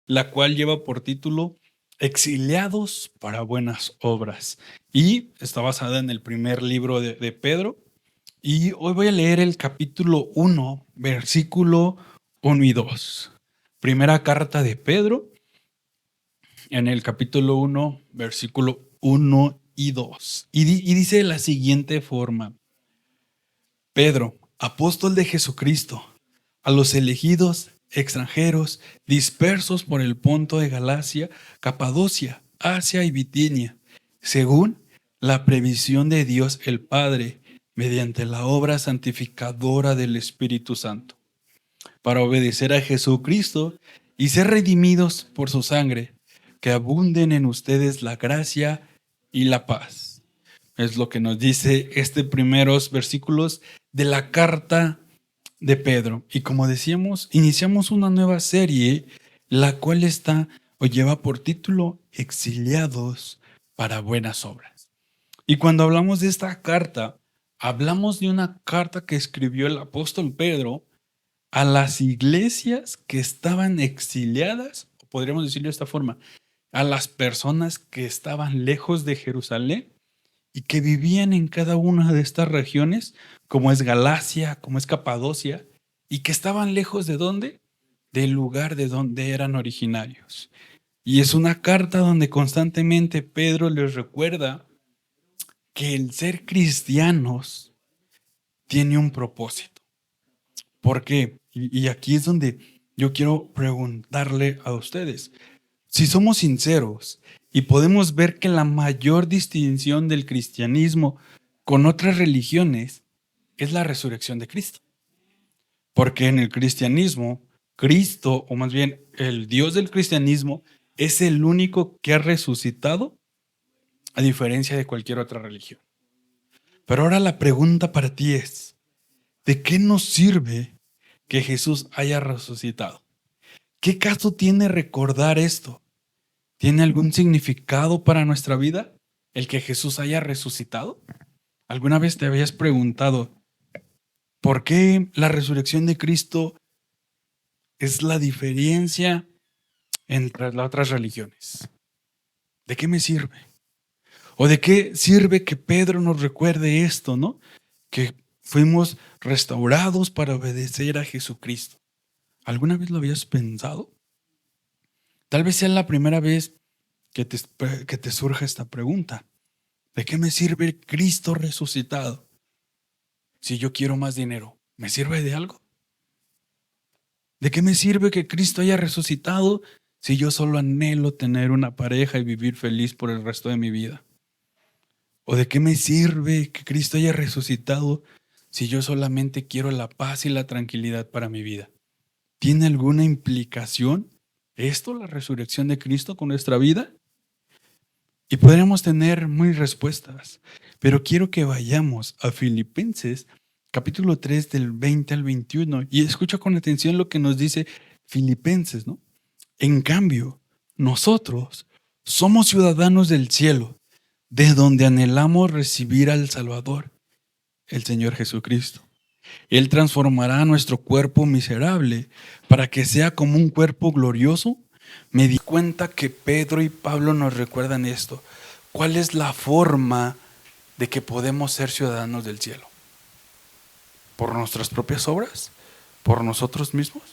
la cual lleva por título Exiliados para buenas obras. Y está basada en el primer libro de Pedro. Y hoy voy a leer el capítulo 1, versículo 1 y 2. Primera carta de Pedro, en el capítulo 1, versículo 1 y 2. Y dice de la siguiente forma: Pedro, apóstol de Jesucristo, a los elegidos extranjeros dispersos por el Ponto de Galacia, Capadocia, Asia y Bitinia, según la previsión de Dios el Padre, mediante la obra santificadora del Espíritu Santo, para obedecer a Jesucristo y ser redimidos por su sangre, que abunden en ustedes la gracia y la paz. Es lo que nos dice primeros versículos de la carta de Pedro. Y como decíamos, iniciamos una nueva serie, la cual está o lleva por título Exiliados para buenas obras. Y cuando hablamos de esta carta, hablamos de una carta que escribió el apóstol Pedro a las iglesias que estaban exiliadas, o podríamos decirlo de esta forma, a las personas que estaban lejos de Jerusalén y que vivían en cada una de estas regiones, como es Galacia, como es Capadocia, y que estaban lejos de dónde? Del lugar de donde eran originarios. Y es una carta donde constantemente Pedro les recuerda que el ser cristianos tiene un propósito. ¿Por qué? Y aquí es donde yo quiero preguntarle a ustedes. Si somos sinceros y podemos ver que la mayor distinción del cristianismo con otras religiones es la resurrección de Cristo. Porque en el cristianismo, Cristo, o más bien el Dios del cristianismo, es el único que ha resucitado, a diferencia de cualquier otra religión. Pero ahora la pregunta para ti es, ¿de qué nos sirve que Jesús haya resucitado? ¿Qué caso tiene recordar esto? ¿Tiene algún significado para nuestra vida el que Jesús haya resucitado? ¿Alguna vez te habías preguntado por qué la resurrección de Cristo es la diferencia entre las otras religiones? ¿De qué me sirve? ¿O de qué sirve que Pedro nos recuerde esto, no? Que fuimos restaurados para obedecer a Jesucristo. ¿Alguna vez lo habías pensado? Tal vez sea la primera vez que te surja esta pregunta. ¿De qué me sirve Cristo resucitado? Si yo quiero más dinero, ¿me sirve de algo? ¿De qué me sirve que Cristo haya resucitado si yo solo anhelo tener una pareja y vivir feliz por el resto de mi vida? ¿O de qué me sirve que Cristo haya resucitado si yo solamente quiero la paz y la tranquilidad para mi vida? ¿Tiene alguna implicación esto, la resurrección de Cristo, con nuestra vida? Y podríamos tener muy respuestas, pero quiero que vayamos a Filipenses capítulo 3 del 20 al 21 y escucha con atención lo que nos dice Filipenses, ¿no? En cambio, nosotros somos ciudadanos del cielo, de donde anhelamos recibir al Salvador, el Señor Jesucristo. Él transformará nuestro cuerpo miserable para que sea como un cuerpo glorioso. Me di cuenta que Pedro y Pablo nos recuerdan esto. ¿Cuál es la forma de que podemos ser ciudadanos del cielo? ¿Por nuestras propias obras? ¿Por nosotros mismos?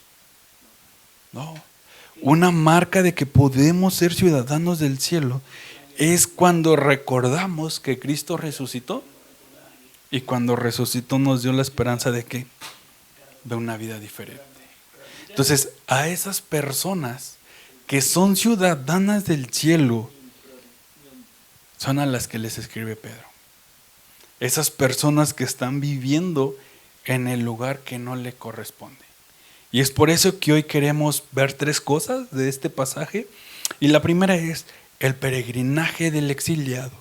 No. Una marca de que podemos ser ciudadanos del cielo es cuando recordamos que Cristo resucitó y cuando resucitó nos dio la esperanza de que de una vida diferente. Entonces, a esas personas que son ciudadanas del cielo son a las que les escribe Pedro. Esas personas que están viviendo en el lugar que no le corresponde. Y es por eso que hoy queremos ver tres cosas de este pasaje. Y la primera es el peregrinaje del exiliado.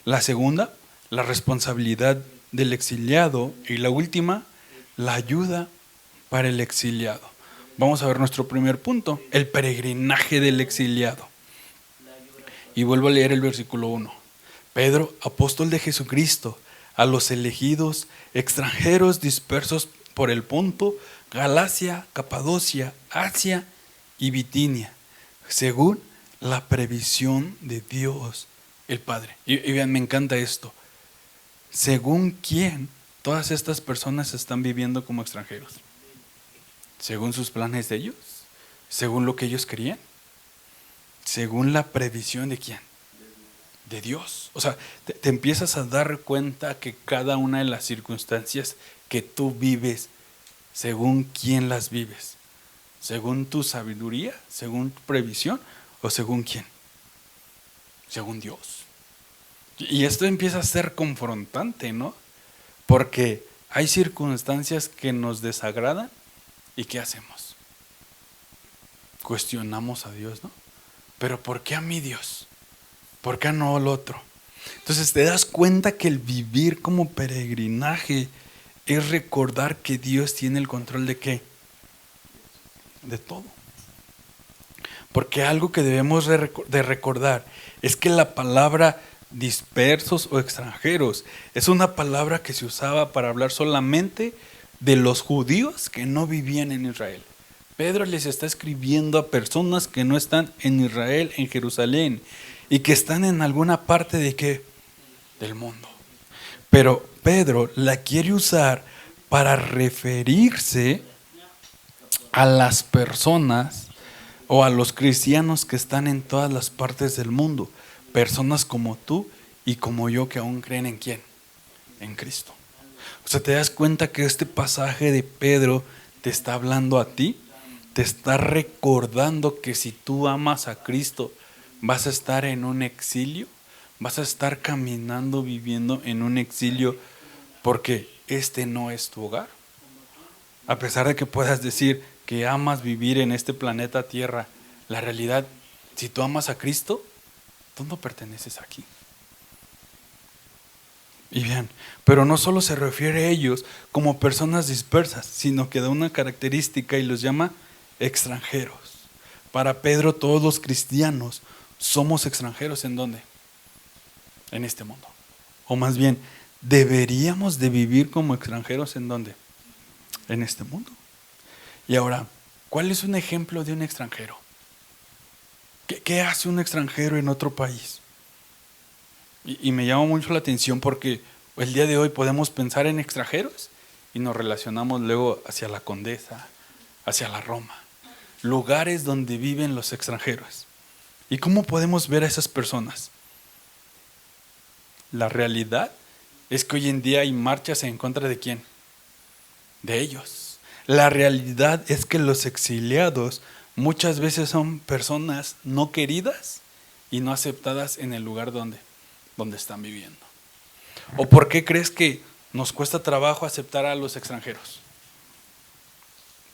La segunda, la responsabilidad del exiliado. Y la última, la ayuda para el exiliado. Vamos a ver nuestro primer punto, el peregrinaje del exiliado. Y vuelvo a leer el versículo 1. Pedro, apóstol de Jesucristo, a los elegidos extranjeros dispersos por el Ponto, Galacia, Capadocia, Asia y Bitinia, según la previsión de Dios el Padre. Y vean, me encanta esto. ¿Según quién todas estas personas están viviendo como extranjeros? ¿Según sus planes de ellos? ¿Según lo que ellos querían? ¿Según la previsión de quién? De Dios. O sea, te empiezas a dar cuenta que cada una de las circunstancias que tú vives, ¿según quién las vives? ¿Según tu sabiduría? ¿Según tu previsión? ¿O según quién? Según Dios. Y esto empieza a ser confrontante, ¿no? Porque hay circunstancias que nos desagradan y ¿qué hacemos? Cuestionamos a Dios, ¿no? Pero ¿por qué a mí, Dios? ¿Por qué no al otro? Entonces te das cuenta que el vivir como peregrinaje es recordar que Dios tiene el control de ¿qué? De todo. Porque algo que debemos de recordar es que la palabra dispersos o extranjeros es una palabra que se usaba para hablar solamente de los judíos que no vivían en Israel. Pedro les está escribiendo a personas que no están en Israel, en Jerusalén, y que están en alguna parte de ¿qué? Del mundo. Pero Pedro la quiere usar para referirse a las personas o a los cristianos que están en todas las partes del mundo. Personas como tú y como yo que aún creen en ¿quién? En Cristo. O sea, te das cuenta que este pasaje de Pedro te está hablando a ti, te está recordando que si tú amas a Cristo, vas a estar en un exilio, vas a estar caminando, viviendo en un exilio, porque este no es tu hogar. A pesar de que puedas decir que amas vivir en este planeta Tierra, la realidad, si tú amas a Cristo, tú no perteneces aquí. Y bien, pero no solo se refiere a ellos como personas dispersas, sino que da una característica y los llama extranjeros. Para Pedro, todos los cristianos somos extranjeros. ¿En dónde? En este mundo. O más bien, deberíamos de vivir como extranjeros. ¿En dónde? En este mundo. Y ahora, ¿cuál es un ejemplo de un extranjero? ¿Qué hace un extranjero en otro país? Y me llama mucho la atención porque el día de hoy podemos pensar en extranjeros y nos relacionamos luego hacia la Condesa, hacia la Roma, lugares donde viven los extranjeros. ¿Y cómo podemos ver a esas personas? La realidad es que hoy en día hay marchas en contra de ¿quién? De ellos. La realidad es que los exiliados muchas veces son personas no queridas y no aceptadas en el lugar donde están viviendo. ¿O por qué crees que nos cuesta trabajo aceptar a los extranjeros?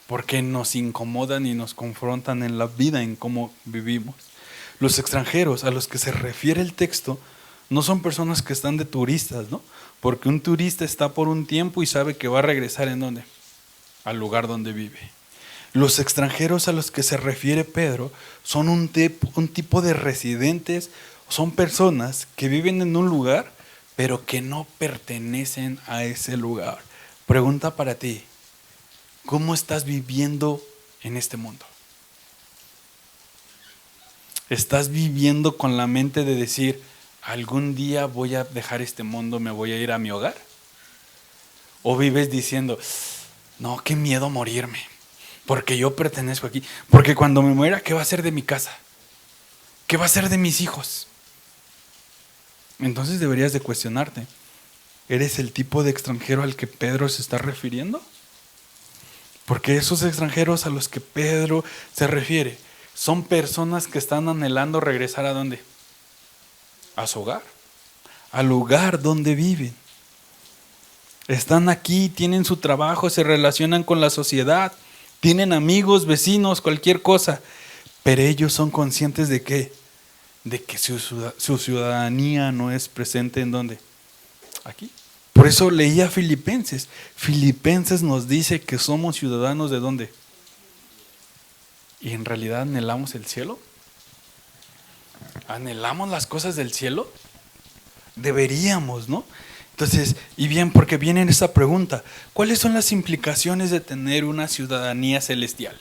Porque nos incomodan y nos confrontan en la vida, en cómo vivimos. Los extranjeros a los que se refiere el texto no son personas que están de turistas, ¿no? Porque un turista está por un tiempo y sabe que va a regresar ¿en dónde? Al lugar donde vive. Los extranjeros a los que se refiere Pedro son un tipo de residentes, son personas que viven en un lugar, pero que no pertenecen a ese lugar. Pregunta para ti, ¿cómo estás viviendo en este mundo? ¿Estás viviendo con la mente de decir, algún día voy a dejar este mundo, me voy a ir a mi hogar? ¿O vives diciendo, no, qué miedo morirme, porque yo pertenezco aquí, porque cuando me muera, ¿qué va a ser de mi casa? ¿Qué va a ser de mis hijos? Entonces deberías de cuestionarte, ¿eres el tipo de extranjero al que Pedro se está refiriendo? Porque esos extranjeros a los que Pedro se refiere son personas que están anhelando regresar ¿a dónde? A su hogar, al lugar donde viven. Están aquí, tienen su trabajo, se relacionan con la sociedad, tienen amigos, vecinos, cualquier cosa, pero ellos son conscientes de ¿qué? De que su ciudadanía no es presente ¿en dónde? Aquí. Por eso leía Filipenses. Filipenses nos dice que somos ciudadanos ¿de dónde? ¿Y en realidad anhelamos el cielo? ¿Anhelamos las cosas del cielo? Deberíamos, ¿no? Entonces, y bien, porque viene esa pregunta, ¿cuáles son las implicaciones de tener una ciudadanía celestial?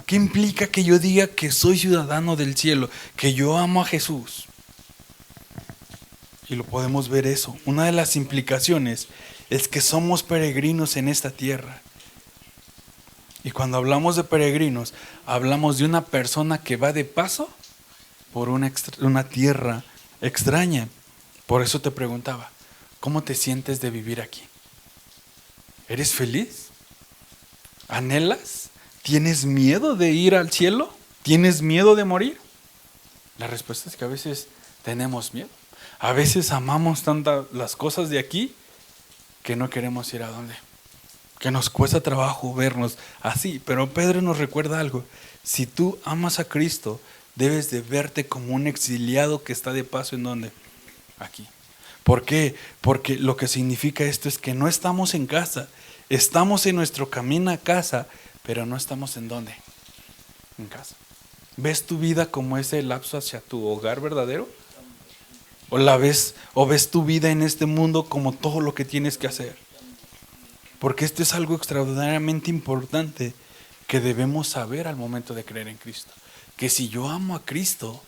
¿Qué implica que yo diga que soy ciudadano del cielo, que yo amo a Jesús? Y lo podemos ver eso. Una de las implicaciones es que somos peregrinos en esta tierra. Y cuando hablamos de peregrinos, hablamos de una persona que va de paso por una tierra extraña. Por eso te preguntaba, ¿cómo te sientes de vivir aquí? ¿Eres feliz? ¿Anhelas? ¿Tienes miedo de ir al cielo? ¿Tienes miedo de morir? La respuesta es que a veces tenemos miedo. A veces amamos tantas las cosas de aquí que no queremos ir a dónde. Que nos cuesta trabajo vernos así. Pero Pedro nos recuerda algo. Si tú amas a Cristo, debes de verte como un exiliado que está de paso en dónde? Aquí. ¿Por qué? Porque lo que significa esto es que no estamos en casa. Estamos en nuestro camino a casa, pero no estamos en dónde? En casa. ¿Ves tu vida como ese lapso hacia tu hogar verdadero? ¿O ves tu vida en este mundo como todo lo que tienes que hacer? Porque esto es algo extraordinariamente importante que debemos saber al momento de creer en Cristo. Que si yo amo a Cristo,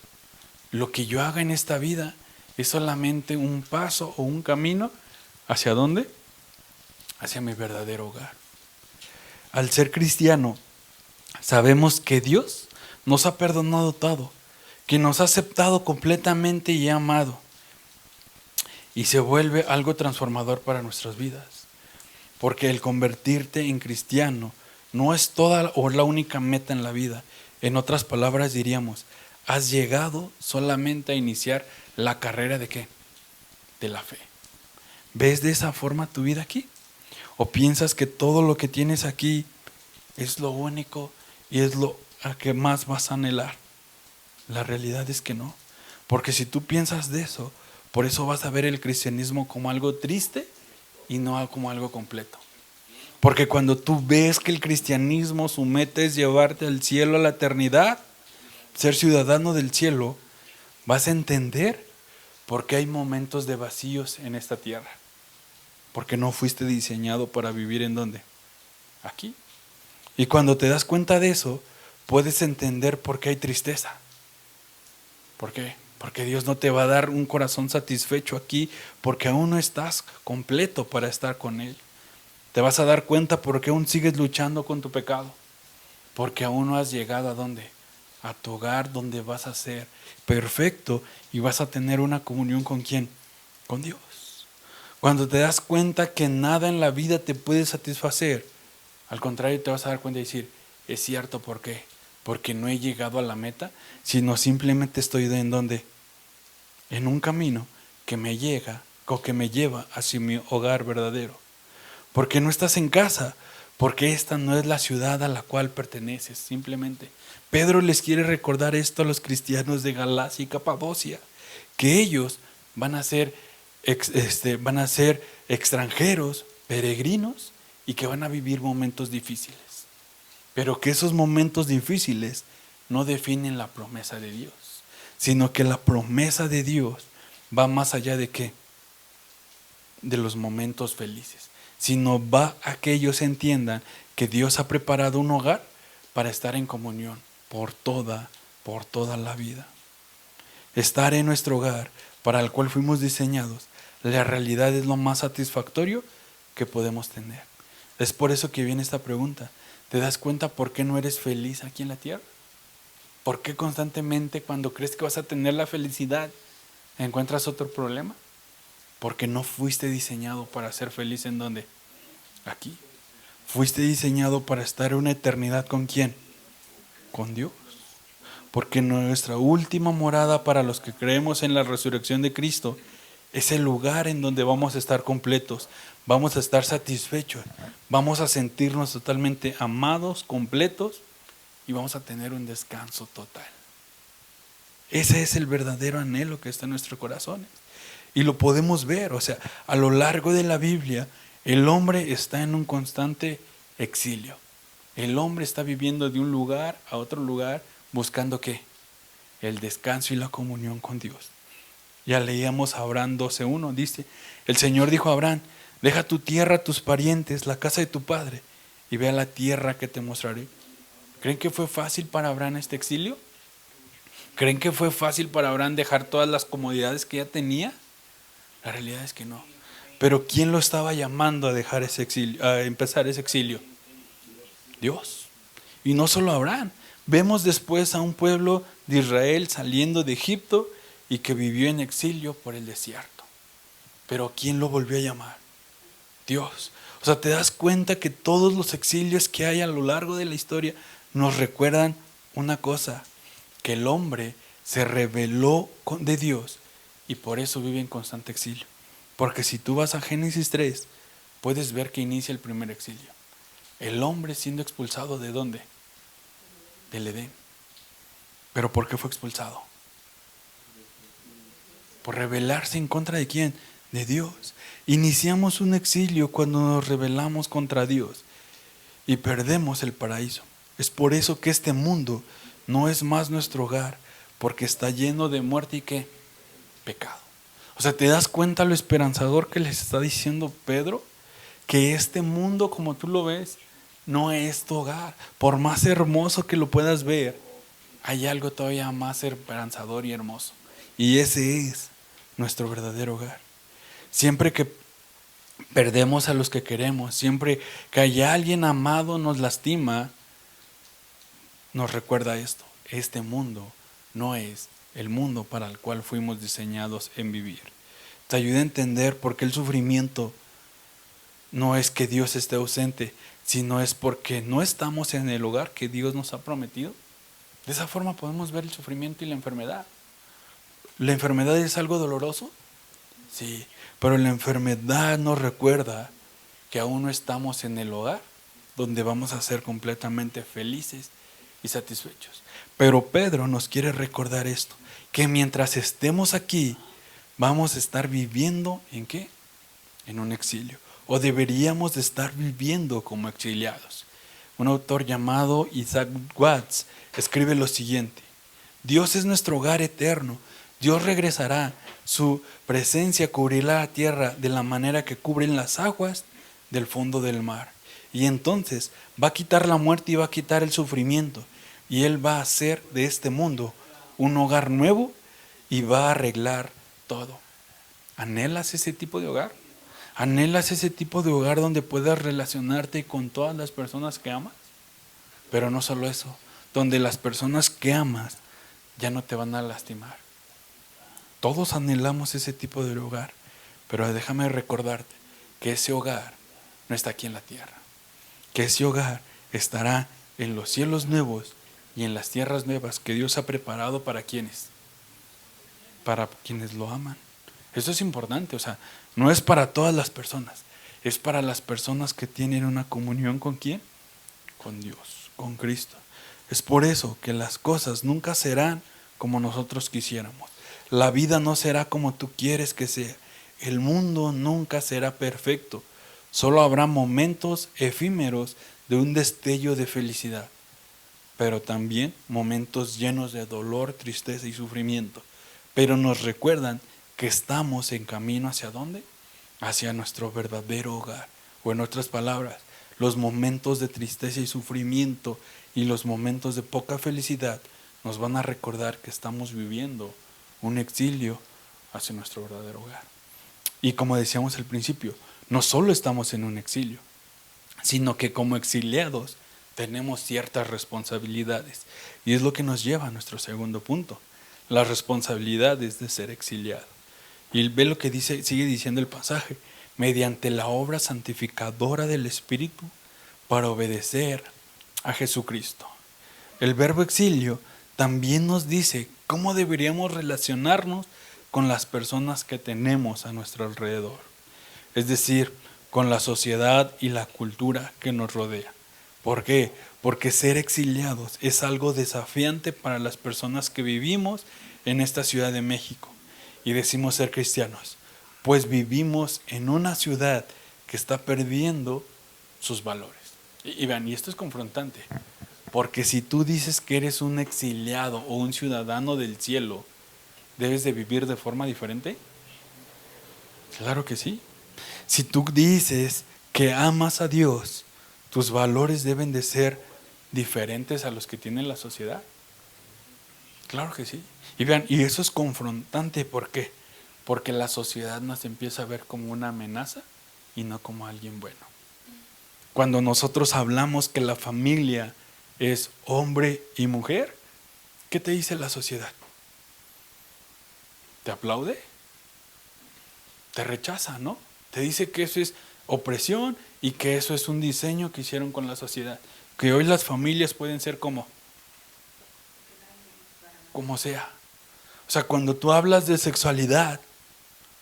lo que yo haga en esta vida es solamente un paso o un camino. ¿Hacia dónde? Hacia mi verdadero hogar. Al ser cristiano, sabemos que Dios nos ha perdonado todo, que nos ha aceptado completamente y ha amado. Y se vuelve algo transformador para nuestras vidas. Porque el convertirte en cristiano no es toda o la única meta en la vida. En otras palabras diríamos, has llegado solamente a iniciar la carrera ¿de qué? De la fe. ¿Ves de esa forma tu vida aquí? ¿O piensas que todo lo que tienes aquí es lo único y es lo a que más vas a anhelar? La realidad es que no. Porque si tú piensas de eso, por eso vas a ver el cristianismo como algo triste y no como algo completo. Porque cuando tú ves que el cristianismo, su meta es llevarte al cielo, a la eternidad, ser ciudadano del cielo, vas a entender por qué hay momentos de vacíos en esta tierra. Porque no fuiste diseñado para vivir ¿en dónde? Aquí. Y cuando te das cuenta de eso, puedes entender por qué hay tristeza. ¿Por qué? Porque Dios no te va a dar un corazón satisfecho aquí, porque aún no estás completo para estar con Él. Te vas a dar cuenta por qué aún sigues luchando con tu pecado. Porque aún no has llegado ¿a dónde? A tu hogar donde vas a ser perfecto y vas a tener una comunión ¿con quién? Con Dios. Cuando te das cuenta que nada en la vida te puede satisfacer, al contrario te vas a dar cuenta y decir, es cierto, ¿por qué? Porque no he llegado a la meta, sino simplemente estoy ¿en dónde? En un camino que me llega o que me lleva hacia mi hogar verdadero. Porque no estás en casa, porque esta no es la ciudad a la cual perteneces, simplemente. Pedro les quiere recordar esto a los cristianos de Galacia y Capadocia, que ellos van a ser extranjeros, peregrinos, y que van a vivir momentos difíciles. Pero que esos momentos difíciles no definen la promesa de Dios, sino que la promesa de Dios va más allá de ¿qué? De los momentos felices, sino va a que ellos entiendan que Dios ha preparado un hogar para estar en comunión por toda la vida. Estar en nuestro hogar para el cual fuimos diseñados, la realidad es lo más satisfactorio que podemos tener. Es por eso que viene esta pregunta. ¿Te das cuenta por qué no eres feliz aquí en la tierra? ¿Por qué constantemente cuando crees que vas a tener la felicidad encuentras otro problema? Porque no fuiste diseñado para ser feliz ¿en dónde? Aquí. Fuiste diseñado para estar una eternidad ¿con quién? Con Dios. Porque nuestra última morada para los que creemos en la resurrección de Cristo es el lugar en donde vamos a estar completos, vamos a estar satisfechos, vamos a sentirnos totalmente amados, completos y vamos a tener un descanso total. Ese es el verdadero anhelo que está en nuestros corazones. Y lo podemos ver, o sea, a lo largo de la Biblia, el hombre está en un constante exilio. El hombre está viviendo de un lugar a otro lugar, buscando ¿qué? El descanso y la comunión con Dios. Ya leíamos a Abraham 12:1, dice, el Señor dijo a Abraham, deja tu tierra, tus parientes, la casa de tu padre, y ve a la tierra que te mostraré. Ok, ¿Creen que fue fácil para Abraham este exilio? ¿Creen que fue fácil para Abraham dejar todas las comodidades que ya tenía? La realidad es que no. Pero ¿quién lo estaba llamando a dejar ese exilio, a empezar ese exilio? Dios. Y no solo Abraham. Vemos después a un pueblo de Israel saliendo de Egipto y que vivió en exilio por el desierto. Pero ¿quién lo volvió a llamar? Dios. O sea, te das cuenta que todos los exilios que hay a lo largo de la historia nos recuerdan una cosa, que el hombre se rebeló de Dios y por eso vive en constante exilio. Porque si tú vas a Génesis 3, puedes ver que inicia el primer exilio. El hombre siendo expulsado ¿de dónde? Del Edén. ¿Pero por qué fue expulsado? Por rebelarse en contra de ¿quién? De Dios. Iniciamos un exilio cuando nos rebelamos contra Dios y perdemos el paraíso. Es por eso que este mundo no es más nuestro hogar, porque está lleno de muerte y ¿qué? Pecado. O sea, ¿te das cuenta lo esperanzador que les está diciendo Pedro? Que este mundo, como tú lo ves, no es tu hogar. Por más hermoso que lo puedas ver, hay algo todavía más esperanzador y hermoso. Y ese es nuestro verdadero hogar. Siempre que perdemos a los que queremos, siempre que hay alguien amado nos lastima, nos recuerda esto: este mundo no es el mundo para el cual fuimos diseñados en vivir. Te ayuda a entender por qué el sufrimiento no es que Dios esté ausente, sino es porque no estamos en el hogar que Dios nos ha prometido. De esa forma podemos ver el sufrimiento y la enfermedad. ¿La enfermedad es algo doloroso? Sí, pero la enfermedad nos recuerda que aún no estamos en el hogar donde vamos a ser completamente felices y satisfechos. Pero Pedro nos quiere recordar esto, que mientras estemos aquí, vamos a estar viviendo ¿en qué? En un exilio. O deberíamos de estar viviendo como exiliados. Un autor llamado Isaac Watts escribe lo siguiente: Dios es nuestro hogar eterno. Dios regresará. Su presencia cubrirá la tierra de la manera que cubren las aguas del fondo del mar. Y entonces va a quitar la muerte y va a quitar el sufrimiento. Y Él va a hacer de este mundo un hogar nuevo y va a arreglar todo. ¿Anhelas ese tipo de hogar? ¿Anhelas ese tipo de hogar donde puedas relacionarte con todas las personas que amas? Pero no solo eso, donde las personas que amas ya no te van a lastimar. Todos anhelamos ese tipo de hogar, pero déjame recordarte que ese hogar no está aquí en la tierra, que ese hogar estará en los cielos nuevos y en las tierras nuevas que Dios ha preparado para quienes lo aman. Eso es importante, o sea, no es para todas las personas, es para las personas que tienen una comunión ¿con quién? Con Dios, con Cristo. Es por eso que las cosas nunca serán como nosotros quisiéramos. La vida no será como tú quieres que sea. El mundo nunca será perfecto. Solo habrá momentos efímeros de un destello de felicidad, pero también momentos llenos de dolor, tristeza y sufrimiento. Pero nos recuerdan que estamos en camino ¿hacia dónde? Hacia nuestro verdadero hogar. O en otras palabras, los momentos de tristeza y sufrimiento y los momentos de poca felicidad nos van a recordar que estamos viviendo un exilio hacia nuestro verdadero hogar. Y como decíamos al principio, no solo estamos en un exilio, sino que como exiliados tenemos ciertas responsabilidades. Y es lo que nos lleva a nuestro segundo punto: las responsabilidades de ser exiliado. Y ve lo que dice, sigue diciendo el pasaje: mediante la obra santificadora del Espíritu para obedecer a Jesucristo. El verbo exilio también nos dice cómo deberíamos relacionarnos con las personas que tenemos a nuestro alrededor. Es decir, con la sociedad y la cultura que nos rodea. ¿Por qué? Porque ser exiliados es algo desafiante para las personas que vivimos en esta Ciudad de México y decimos ser cristianos, pues vivimos en una ciudad que está perdiendo sus valores. Y vean, y esto es confrontante, porque si tú dices que eres un exiliado o un ciudadano del cielo, ¿debes de vivir de forma diferente? Claro que sí. Si tú dices que amas a Dios, tus valores deben de ser diferentes a los que tiene la sociedad? Claro que sí. Y vean, y eso es confrontante. ¿Por qué? Porque la sociedad nos empieza a ver como una amenaza y no como alguien bueno. Cuando nosotros hablamos que la familia es hombre y mujer, ¿qué te dice la sociedad? ¿Te aplaude? Te rechaza, ¿no? Te dice que eso es opresión y que eso es un diseño que hicieron con la sociedad. Que hoy las familias pueden ser como sea. O sea, cuando tú hablas de sexualidad,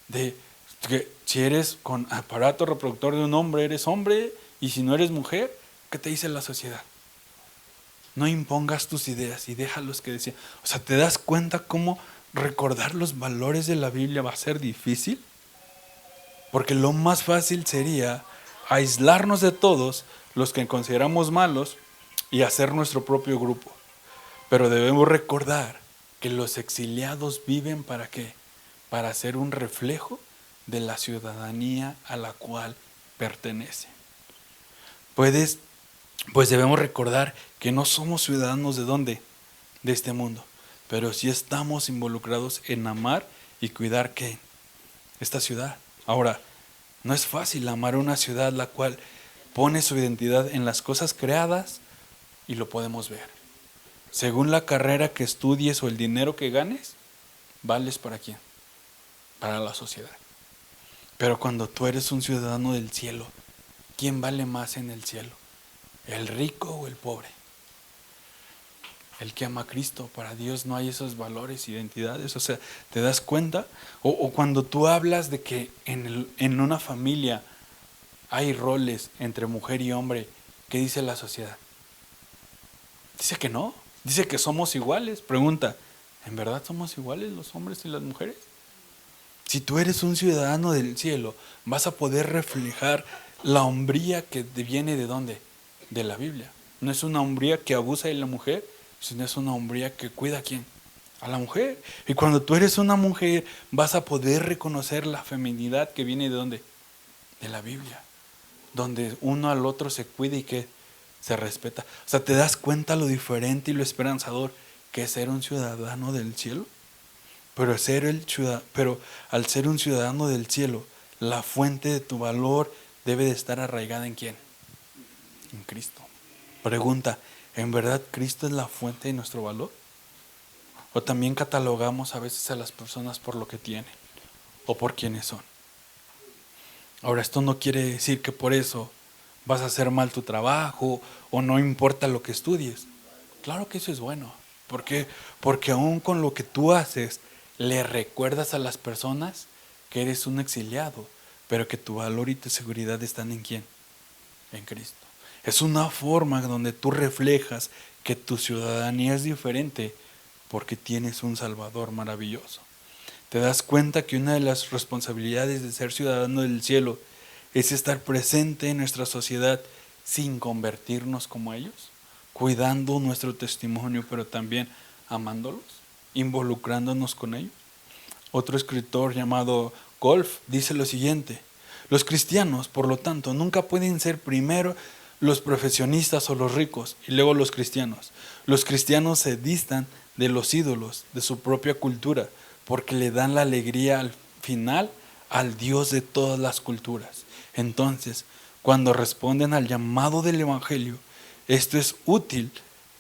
de que si eres con aparato reproductor de un hombre, eres hombre, y si no eres mujer, ¿qué te dice la sociedad? No impongas tus ideas y déjalos que decían. O sea, ¿te das cuenta cómo recordar los valores de la Biblia va a ser difícil? Porque lo más fácil sería aislarnos de todos los que consideramos malos y hacer nuestro propio grupo. Pero debemos recordar que los exiliados viven ¿para qué? Para ser un reflejo de la ciudadanía a la cual pertenecen. Pues debemos recordar que no somos ciudadanos ¿de dónde? De este mundo. Pero sí estamos involucrados en amar y cuidar ¿qué? Esta ciudad. Ahora, no es fácil amar una ciudad la cual pone su identidad en las cosas creadas y lo podemos ver. Según la carrera que estudies o el dinero que ganes, vales ¿para quién? Para la sociedad. Pero cuando tú eres un ciudadano del cielo, ¿quién vale más en el cielo? ¿El rico o el pobre? El que ama a Cristo. Para Dios no hay esos valores, identidades. O sea, ¿te das cuenta? O cuando tú hablas de que en una familia hay roles entre mujer y hombre, ¿qué dice la sociedad? Dice que no. Dice que somos iguales. Pregunta, ¿en verdad somos iguales los hombres y las mujeres? Si tú eres un ciudadano del cielo, vas a poder reflejar la hombría que viene ¿de dónde? De la Biblia. No es una hombría que abusa de la mujer, sino es una hombría que cuida ¿a quién? A la mujer. Y cuando tú eres una mujer, vas a poder reconocer la feminidad que viene ¿de dónde? De la Biblia. Donde uno al otro se cuida y que se respeta. O sea, ¿te das cuenta lo diferente y lo esperanzador que es ser un ciudadano del cielo? Pero al ser un ciudadano del cielo, la fuente de tu valor debe de estar arraigada ¿en quién? En Cristo. Pregunta, ¿en verdad Cristo es la fuente de nuestro valor? ¿O también catalogamos a veces a las personas por lo que tienen o por quienes son? Ahora, esto no quiere decir que por eso vas a hacer mal tu trabajo o no importa lo que estudies. Claro que eso es bueno. ¿Por qué? Porque aún con lo que tú haces, le recuerdas a las personas que eres un exiliado, pero que tu valor y tu seguridad están ¿en quién? En Cristo. Es una forma donde tú reflejas que tu ciudadanía es diferente porque tienes un Salvador maravilloso. ¿Te das cuenta que una de las responsabilidades de ser ciudadano del cielo es estar presente en nuestra sociedad sin convertirnos como ellos? Cuidando nuestro testimonio, pero también amándolos, involucrándonos con ellos. Otro escritor llamado Golf dice lo siguiente: los cristianos, por lo tanto, nunca pueden ser primero los profesionistas o los ricos y luego los cristianos. Los cristianos se distan de los ídolos, de su propia cultura, porque le dan la alegría al final al Dios de todas las culturas. Entonces, cuando responden al llamado del Evangelio, esto es útil,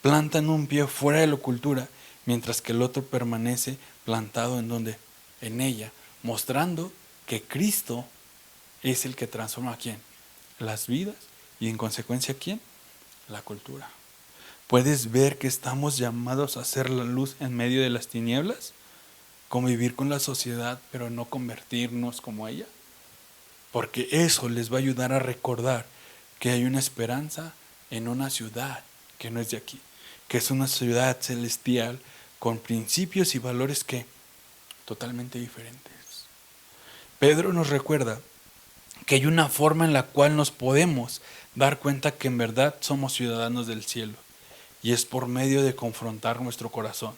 plantan un pie fuera de la cultura, mientras que el otro permanece plantado en donde, en ella, mostrando que Cristo es el que transforma ¿a quién? Las vidas y en consecuencia ¿quién? La cultura. ¿Puedes ver que estamos llamados a ser la luz en medio de las tinieblas? Convivir con la sociedad, pero no convertirnos como ella. Porque eso les va a ayudar a recordar que hay una esperanza en una ciudad que no es de aquí, que es una ciudad celestial con principios y valores que totalmente diferentes. Pedro nos recuerda que hay una forma en la cual nos podemos dar cuenta que en verdad somos ciudadanos del cielo, y es por medio de confrontar nuestro corazón,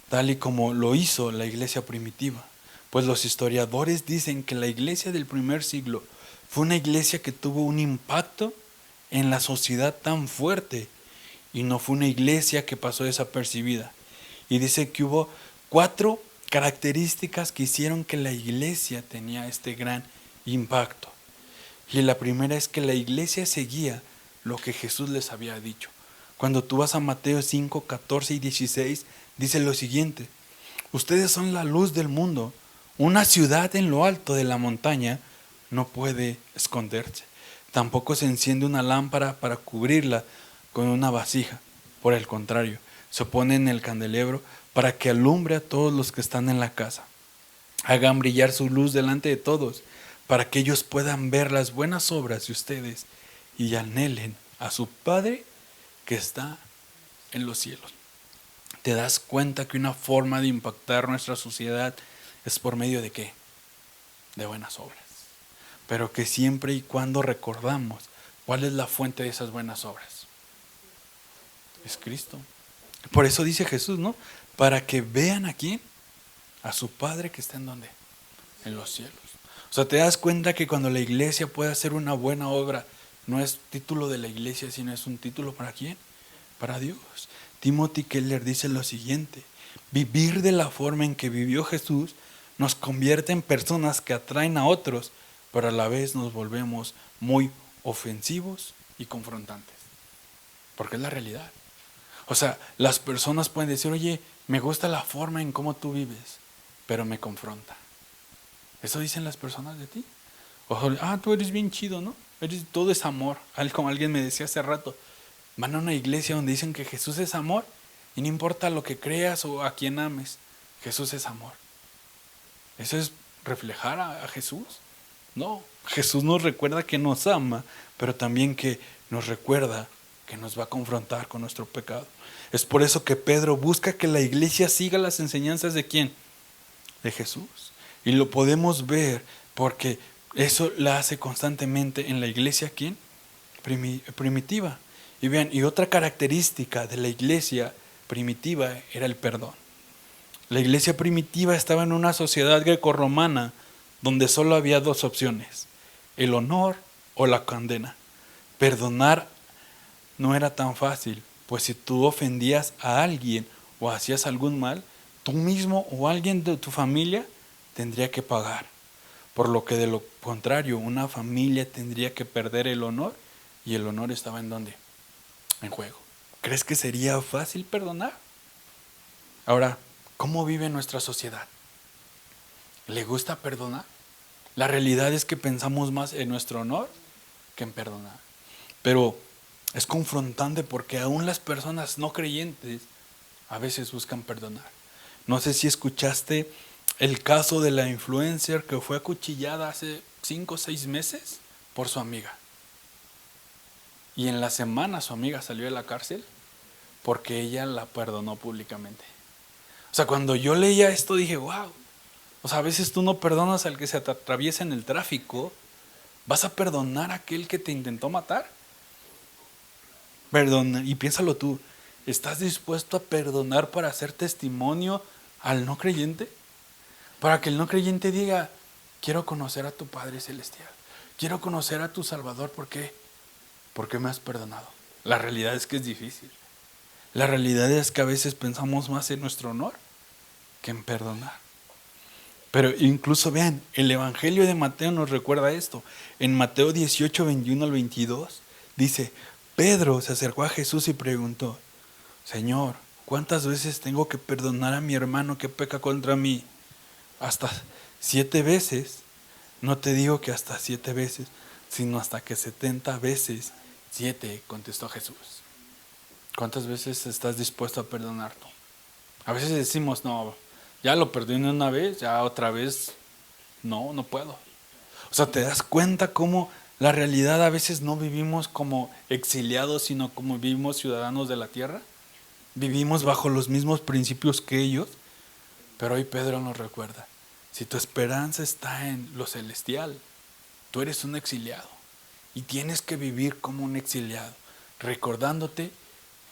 tal y como lo hizo la iglesia primitiva. Pues los historiadores dicen que la iglesia del primer siglo fue una iglesia que tuvo un impacto en la sociedad tan fuerte y no fue una iglesia que pasó desapercibida. Y dice que hubo 4 características que hicieron que la iglesia tenía este gran impacto. Y la primera es que la iglesia seguía lo que Jesús les había dicho. Cuando tú vas a Mateo 5, 14 y 16, dice lo siguiente: ustedes son la luz del mundo. Una ciudad en lo alto de la montaña no puede esconderse. Tampoco se enciende una lámpara para cubrirla con una vasija. Por el contrario, se pone en el candelero para que alumbre a todos los que están en la casa. Hagan brillar su luz delante de todos, para que ellos puedan ver las buenas obras de ustedes y anhelen a su Padre que está en los cielos. ¿Te das cuenta que una forma de impactar nuestra sociedad es por medio de qué? De buenas obras. Pero que siempre y cuando recordamos cuál es la fuente de esas buenas obras. Es Cristo. Por eso dice Jesús, ¿no? Para que vean aquí a su Padre que está en ¿dónde? En los cielos. O sea, te das cuenta que cuando la iglesia puede hacer una buena obra, no es título de la iglesia, sino es un título ¿para quién? Para Dios. Timothy Keller dice lo siguiente: vivir de la forma en que vivió Jesús nos convierte en personas que atraen a otros, pero a la vez nos volvemos muy ofensivos y confrontantes. Porque es la realidad. O sea, las personas pueden decir, oye, me gusta la forma en cómo tú vives, pero me confronta. ¿Eso dicen las personas de ti? O, tú eres bien chido, ¿no? Todo es amor. Como alguien me decía hace rato, van a una iglesia donde dicen que Jesús es amor y no importa lo que creas o a quién ames, Jesús es amor. ¿Eso es reflejar a Jesús? No, Jesús nos recuerda que nos ama, pero también que nos recuerda que nos va a confrontar con nuestro pecado. Es por eso que Pedro busca que la iglesia siga las enseñanzas ¿de quién? De Jesús. Y lo podemos ver porque eso la hace constantemente en la iglesia ¿quién? Primitiva. Y vean, y otra característica de la iglesia primitiva era el perdón. La iglesia primitiva estaba en una sociedad grecorromana donde solo había 2 opciones: el honor o la condena. Perdonar no era tan fácil, pues si tú ofendías a alguien o hacías algún mal, tú mismo o alguien de tu familia tendría que pagar. Por lo que de lo contrario, una familia tendría que perder el honor, y el honor estaba ¿en dónde? En juego. ¿Crees que sería fácil perdonar? Ahora, ¿cómo vive nuestra sociedad? ¿Le gusta perdonar? La realidad es que pensamos más en nuestro honor que en perdonar. Pero es confrontante porque aún las personas no creyentes a veces buscan perdonar. No sé si escuchaste el caso de la influencer que fue acuchillada hace 5 o 6 meses por su amiga. Y en la semana su amiga salió de la cárcel porque ella la perdonó públicamente. O sea, cuando yo leía esto dije, wow. O sea, a veces tú no perdonas al que se te atraviesa en el tráfico. ¿Vas a perdonar a aquel que te intentó matar? Perdona, y piénsalo tú, ¿estás dispuesto a perdonar para hacer testimonio al no creyente? Para que el no creyente diga, quiero conocer a tu Padre Celestial, quiero conocer a tu Salvador. ¿Por qué? Porque me has perdonado. La realidad es que es difícil. La realidad es que a veces pensamos más en nuestro honor que en perdonar. Pero incluso vean, el Evangelio de Mateo nos recuerda esto. En Mateo 18, 21 al 22, dice, Pedro se acercó a Jesús y preguntó, Señor, ¿cuántas veces tengo que perdonar a mi hermano que peca contra mí? ¿Hasta 7 veces? No te digo que hasta 7 veces, sino hasta que 70 veces 7, contestó Jesús. ¿Cuántas veces estás dispuesto a perdonar tú? A veces decimos, no, ya lo perdoné una vez, ya otra vez, no puedo. O sea, ¿te das cuenta cómo la realidad a veces no vivimos como exiliados, sino como vivimos ciudadanos de la tierra? Vivimos bajo los mismos principios que ellos, pero hoy Pedro nos recuerda, si tu esperanza está en lo celestial, tú eres un exiliado y tienes que vivir como un exiliado, recordándote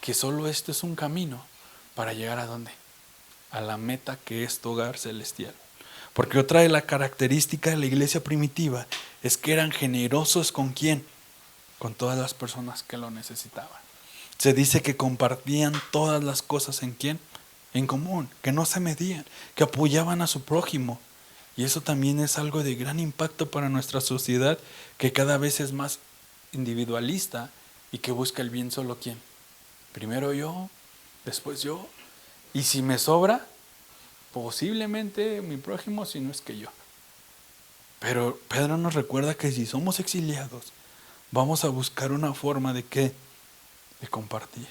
que solo esto es un camino para llegar ¿a dónde? A la meta que es tu hogar celestial. Porque otra de las características de la iglesia primitiva es que eran generosos ¿con quién? Con todas las personas que lo necesitaban. Se dice que compartían todas las cosas en quién, en común, que no se medían, que apoyaban a su prójimo. Y eso también es algo de gran impacto para nuestra sociedad, que cada vez es más individualista y que busca el bien solo quién. Primero yo, después yo. Y si me sobra, posiblemente mi prójimo, si no es que yo. Pero Pedro nos recuerda que si somos exiliados, vamos a buscar una forma de qué, de compartir.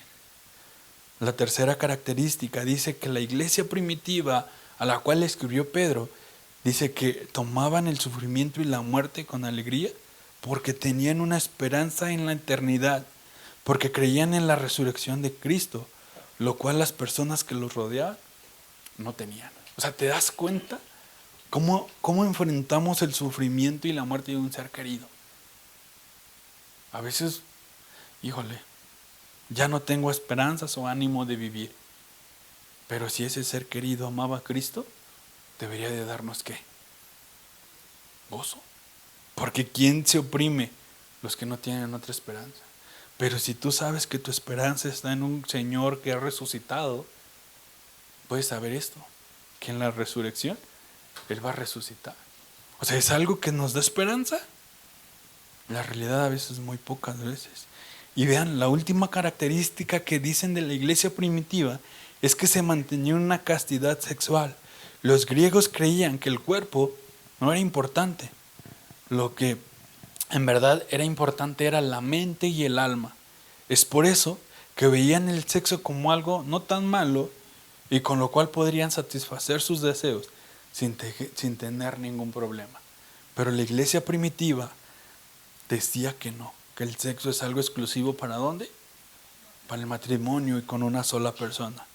La tercera característica dice que la iglesia primitiva a la cual escribió Pedro, dice que tomaban el sufrimiento y la muerte con alegría porque tenían una esperanza en la eternidad, porque creían en la resurrección de Cristo, lo cual las personas que los rodeaban no tenían. O sea, ¿te das cuenta cómo enfrentamos el sufrimiento y la muerte de un ser querido? A veces, híjole, ya no tengo esperanzas o ánimo de vivir. Pero si ese ser querido amaba a Cristo, debería de darnos ¿qué? Gozo. Porque ¿quién se oprime? Los que no tienen otra esperanza. Pero si tú sabes que tu esperanza está en un Señor que ha resucitado, puedes saber esto, que en la resurrección Él va a resucitar. O sea, ¿es algo que nos da esperanza? La realidad a veces, muy pocas veces. Y vean, la última característica que dicen de la iglesia primitiva es que se mantenía una castidad sexual. Los griegos creían que el cuerpo no era importante. Lo que en verdad era importante era la mente y el alma. Es por eso que veían el sexo como algo no tan malo y con lo cual podrían satisfacer sus deseos sin tener ningún problema. Pero la iglesia primitiva decía que no, que el sexo es algo exclusivo ¿para dónde? Para el matrimonio y con una sola persona.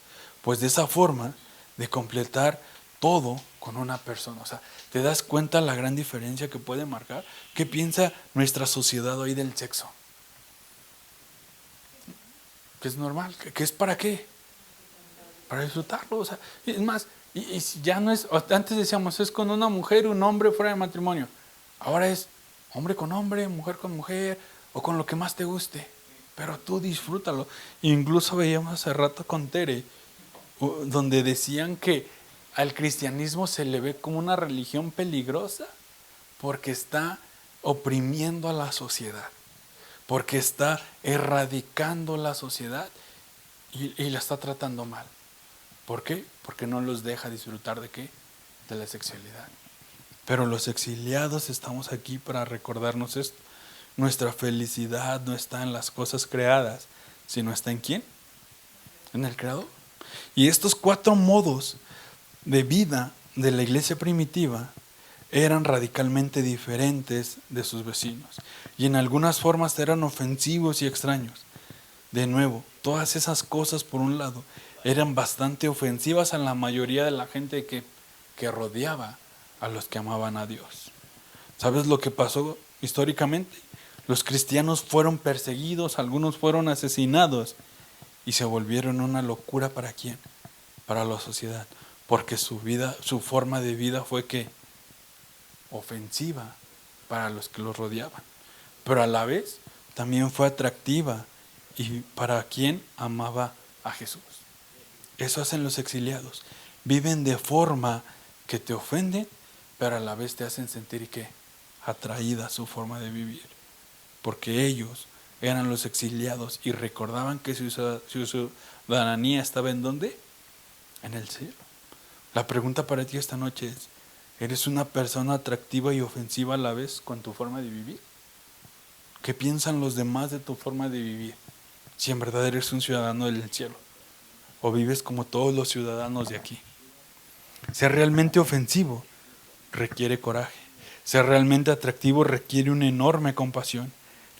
Pues de esa forma de completar todo con una persona. O sea, ¿te das cuenta la gran diferencia que puede marcar? ¿Qué piensa nuestra sociedad hoy del sexo? Que es normal, que es ¿para qué? Para disfrutarlo. O sea, es más, y si ya no es, antes decíamos, es con una mujer, un hombre fuera de matrimonio. Ahora es hombre con hombre, mujer con mujer, o con lo que más te guste. Pero tú disfrútalo. Incluso veíamos hace rato con Tere, donde decían que al cristianismo se le ve como una religión peligrosa porque está oprimiendo a la sociedad, porque está erradicando la sociedad y la está tratando mal. ¿Por qué? Porque no los deja disfrutar ¿de qué? De la sexualidad. Pero los exiliados estamos aquí para recordarnos esto. Nuestra felicidad no está en las cosas creadas, sino está ¿en quién? En el Creador. Y estos 4 modos de vida de la iglesia primitiva eran radicalmente diferentes de sus vecinos. Y en algunas formas eran ofensivos y extraños. De nuevo, todas esas cosas por un lado eran bastante ofensivas a la mayoría de la gente que rodeaba a los que amaban a Dios. ¿Sabes lo que pasó históricamente? Los cristianos fueron perseguidos, algunos fueron asesinados y se volvieron una locura ¿para quién? Para la sociedad, porque su vida, su forma de vida fue que ofensiva para los que los rodeaban, pero a la vez también fue atractiva y para quien amaba a Jesús. Eso hacen los exiliados, viven de forma que te ofenden, pero a la vez te hacen sentir que atraída a su forma de vivir, porque ellos eran los exiliados y recordaban que su ciudadanía estaba ¿en dónde? En el cielo. La pregunta para ti esta noche es, ¿eres una persona atractiva y ofensiva a la vez con tu forma de vivir? ¿Qué piensan los demás de tu forma de vivir? Si en verdad eres un ciudadano del cielo o vives como todos los ciudadanos de aquí. Ser realmente ofensivo requiere coraje. Ser realmente atractivo requiere una enorme compasión.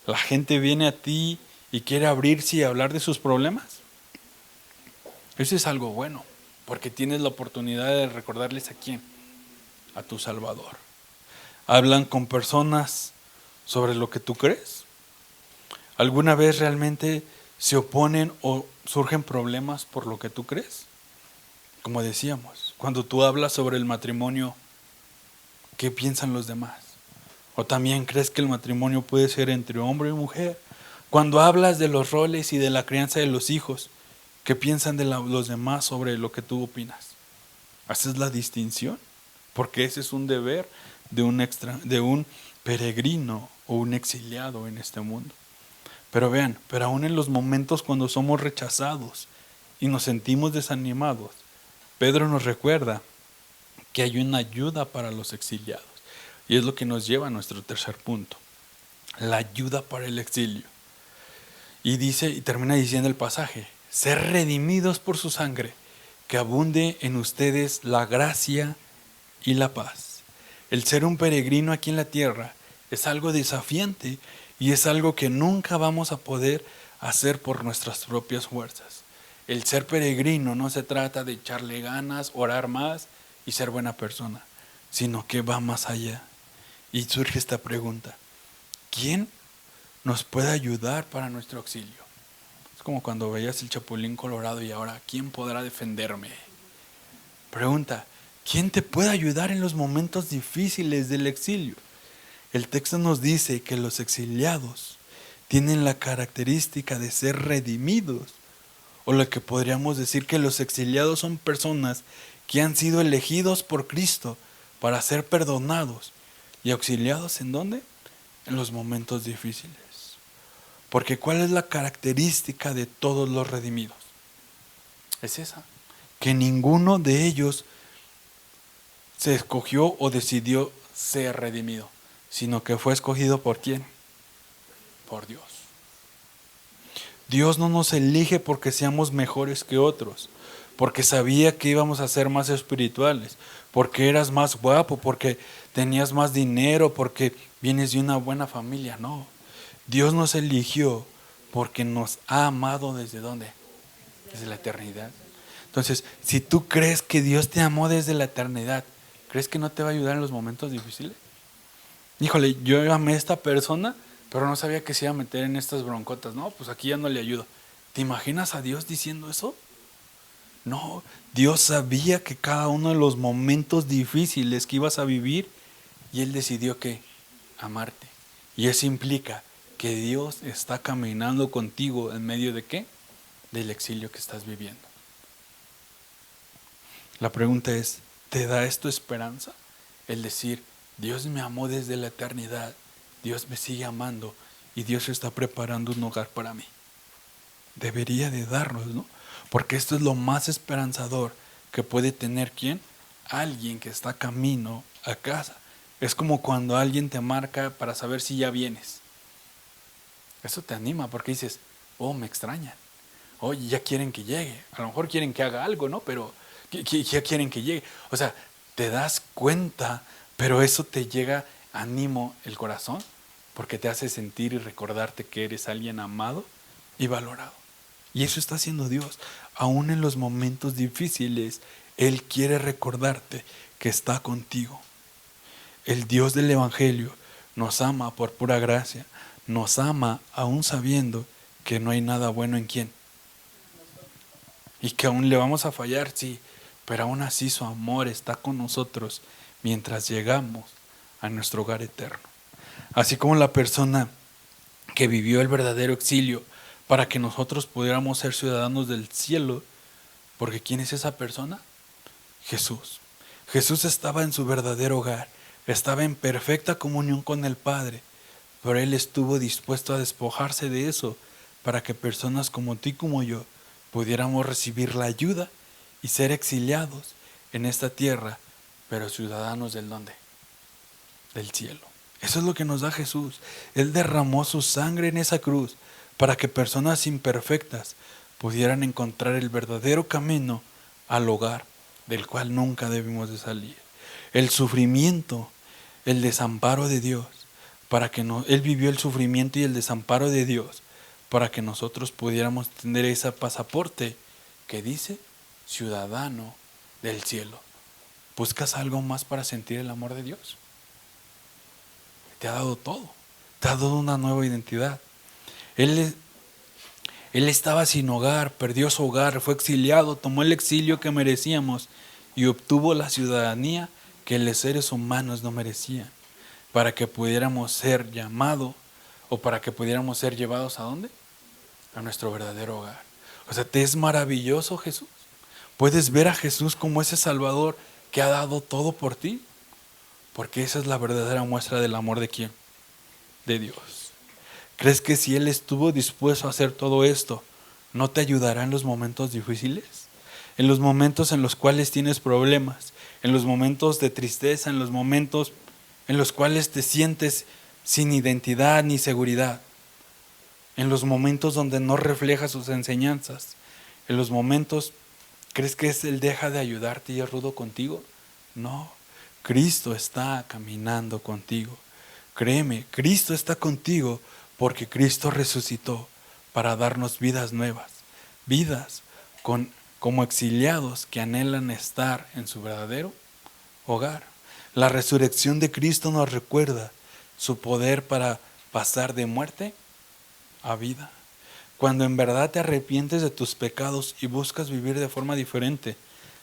La gente viene a ti y quiere abrirse y hablar de sus problemas. Eso es algo bueno, porque tienes la oportunidad de recordarles a quién, a tu Salvador. Hablan con personas sobre lo que tú crees. ¿Alguna vez realmente se oponen o surgen problemas por lo que tú crees? Como decíamos, cuando tú hablas sobre el matrimonio, ¿qué piensan los demás? ¿O también crees que el matrimonio puede ser entre hombre y mujer? Cuando hablas de los roles y de la crianza de los hijos, ¿qué piensan de los demás sobre lo que tú opinas? ¿Haces la distinción? Porque ese es un deber de un peregrino o un exiliado en este mundo. Pero vean, pero aún en los momentos cuando somos rechazados y nos sentimos desanimados, Pedro nos recuerda que hay una ayuda para los exiliados. Y es lo que nos lleva a nuestro tercer punto, la ayuda para el exilio. Y dice, y termina diciendo el pasaje, ser redimidos por su sangre, que abunde en ustedes la gracia y la paz. El ser un peregrino aquí en la tierra es algo desafiante y es algo que nunca vamos a poder hacer por nuestras propias fuerzas. El ser peregrino no se trata de echarle ganas, orar más y ser buena persona, sino que va más allá. Y surge esta pregunta, ¿quién nos puede ayudar para nuestro auxilio? Es como cuando veías el Chapulín Colorado y ahora, ¿quién podrá defenderme? Pregunta, ¿quién te puede ayudar en los momentos difíciles del exilio? El texto nos dice que los exiliados tienen la característica de ser redimidos, o lo que podríamos decir que los exiliados son personas que han sido elegidos por Cristo para ser perdonados y auxiliados ¿en dónde? En los momentos difíciles. Porque ¿cuál es la característica de todos los redimidos? Es esa, que ninguno de ellos se escogió o decidió ser redimido, sino que fue escogido ¿por quién? Por Dios. Dios no nos elige porque seamos mejores que otros, porque sabía que íbamos a ser más espirituales, porque eras más guapo, porque tenías más dinero, porque vienes de una buena familia. No, Dios nos eligió porque nos ha amado ¿desde dónde? Desde la eternidad. Entonces, si tú crees que Dios te amó desde la eternidad, ¿crees que no te va a ayudar en los momentos difíciles? Híjole, yo amé a esta persona, pero no sabía que se iba a meter en estas broncotas. No, pues aquí ya no le ayudo. ¿Te imaginas a Dios diciendo eso? No, Dios sabía que cada uno de los momentos difíciles que ibas a vivir, y Él decidió que amarte. Y eso implica que Dios está caminando contigo en medio de ¿qué? Del exilio que estás viviendo. La pregunta es, ¿te da esto esperanza? El decir, Dios me amó desde la eternidad, Dios me sigue amando y Dios está preparando un hogar para mí. Debería de darnos, ¿no? Porque esto es lo más esperanzador que puede tener ¿quién? Alguien que está camino a casa. Es como cuando alguien te marca para saber si ya vienes. Eso te anima porque dices, oh, me extrañan. Oye, ya quieren que llegue. A lo mejor quieren que haga algo, ¿no? Pero ya quieren que llegue. O sea, te das cuenta, pero eso te llega ánimo el corazón porque te hace sentir y recordarte que eres alguien amado y valorado. Y eso está haciendo Dios. Aún en los momentos difíciles, Él quiere recordarte que está contigo. El Dios del Evangelio nos ama por pura gracia. Nos ama aún sabiendo que no hay nada bueno en quién. Y que aún le vamos a fallar, sí, pero aún así su amor está con nosotros mientras llegamos a nuestro hogar eterno. Así como la persona que vivió el verdadero exilio para que nosotros pudiéramos ser ciudadanos del cielo, porque ¿quién es esa persona? Jesús. Jesús estaba en su verdadero hogar, estaba en perfecta comunión con el Padre, pero Él estuvo dispuesto a despojarse de eso para que personas como tú y como yo pudiéramos recibir la ayuda y ser exiliados en esta tierra, pero ciudadanos del ¿dónde? Del cielo. Eso es lo que nos da Jesús. Él derramó su sangre en esa cruz para que personas imperfectas pudieran encontrar el verdadero camino al hogar del cual nunca debimos de salir. El sufrimiento, el desamparo de Dios, Él vivió el sufrimiento y el desamparo de Dios para que nosotros pudiéramos tener ese pasaporte que dice ciudadano del cielo. ¿Buscas algo más para sentir el amor de Dios? Te ha dado todo, te ha dado una nueva identidad. Él estaba sin hogar, perdió su hogar, fue exiliado, tomó el exilio que merecíamos y obtuvo la ciudadanía que los seres humanos no merecían, para que pudiéramos ser llamados o para que pudiéramos ser llevados ¿a dónde? A nuestro verdadero hogar. O sea, ¿te es maravilloso Jesús? ¿Puedes ver a Jesús como ese Salvador que ha dado todo por ti? Porque esa es la verdadera muestra del amor de ¿quién? De Dios. ¿Crees que si Él estuvo dispuesto a hacer todo esto, no te ayudará en los momentos difíciles? En los momentos en los cuales tienes problemas, en los momentos de tristeza, en los momentos en los cuales te sientes sin identidad ni seguridad, en los momentos donde no refleja sus enseñanzas, en los momentos, ¿crees que Él deja de ayudarte y es rudo contigo? No, Cristo está caminando contigo. Créeme, Cristo está contigo porque Cristo resucitó para darnos vidas nuevas, vidas como exiliados que anhelan estar en su verdadero hogar. La resurrección de Cristo nos recuerda su poder para pasar de muerte a vida. Cuando en verdad te arrepientes de tus pecados y buscas vivir de forma diferente,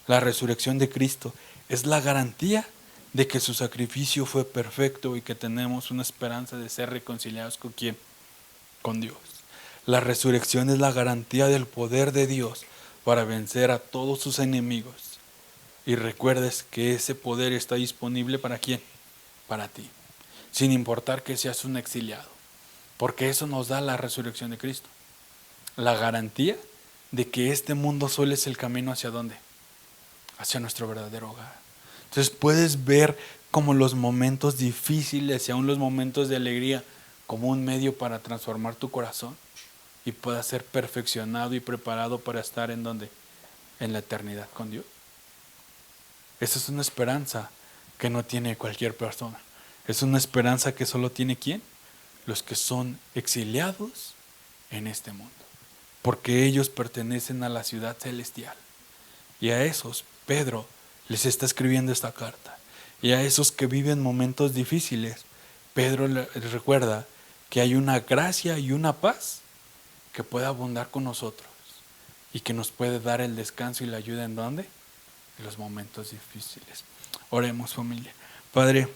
la resurrección de Cristo es la garantía de que su sacrificio fue perfecto y que tenemos una esperanza de ser reconciliados con ¿quién? Con Dios. La resurrección es la garantía del poder de Dios para vencer a todos sus enemigos. Y recuerdes que ese poder está disponible ¿para quién? Para ti, sin importar que seas un exiliado, porque eso nos da la resurrección de Cristo. La garantía de que este mundo solo es el camino ¿hacia dónde? Hacia nuestro verdadero hogar. Entonces puedes ver como los momentos difíciles y aún los momentos de alegría como un medio para transformar tu corazón y puedas ser perfeccionado y preparado para estar en ¿dónde? En la eternidad con Dios. Esa es una esperanza que no tiene cualquier persona. Es una esperanza que solo tiene ¿quién? Los que son exiliados en este mundo. Porque ellos pertenecen a la ciudad celestial. Y a esos, Pedro les está escribiendo esta carta. Y a esos que viven momentos difíciles, Pedro les recuerda que hay una gracia y una paz que puede abundar con nosotros y que nos puede dar el descanso y la ayuda ¿en dónde? En los momentos difíciles. Oremos, familia. Padre,